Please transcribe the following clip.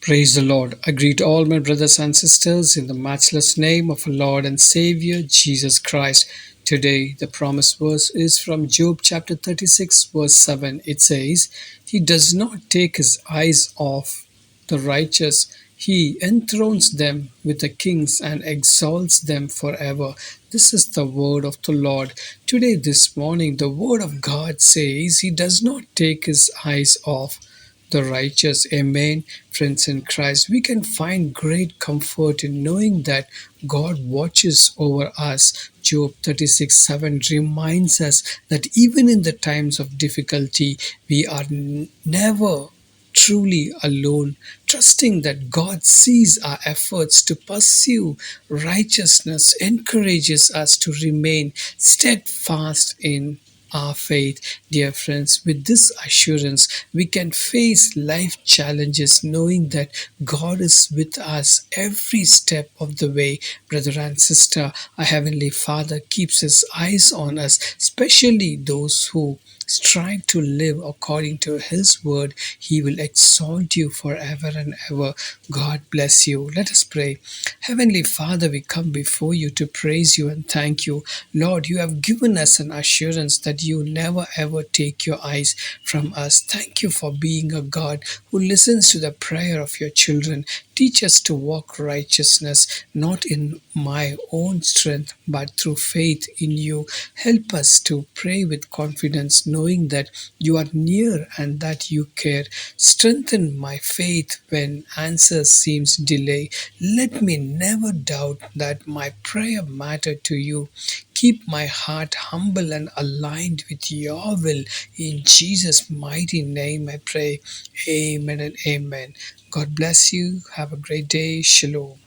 Praise the Lord. I greet all my brothers and sisters in the matchless name of our Lord and Savior Jesus Christ. Today, the promised verse is from Job chapter 36, verse 7. It says, He does not take his eyes off the righteous. He enthrones them with the kings and exalts them forever. This is the word of the Lord. Today, this morning, the word of God says, He does not take his eyes off the righteous. Amen. Friends in Christ, we can find great comfort in knowing that God watches over us. Job 36:7 reminds us that even in the times of difficulty, we are never truly alone, trusting that God sees our efforts to pursue righteousness, encourages us to remain steadfast in our faith. Dear friends, with this assurance, we can face life challenges knowing that God is with us every step of the way. Brother and sister, our Heavenly Father keeps His eyes on us, especially those who strive to live according to His word. He will exalt you forever and ever. God bless you. Let us pray. Heavenly Father, we come before you to praise you and thank you. Lord, you have given us an assurance that you never ever take your eyes from us. Thank you for being a God who listens to the prayer of your children. Teach us to walk righteousness, not in my own strength, but through faith in you. Help us to pray with confidence, knowing that you are near and that you care. Strengthen my faith when answer seems delay. Let me never doubt that my prayer mattered to you. Keep my heart humble and aligned with your will. In Jesus' mighty name I pray. Amen and amen. God bless you. Have a great day. Shalom.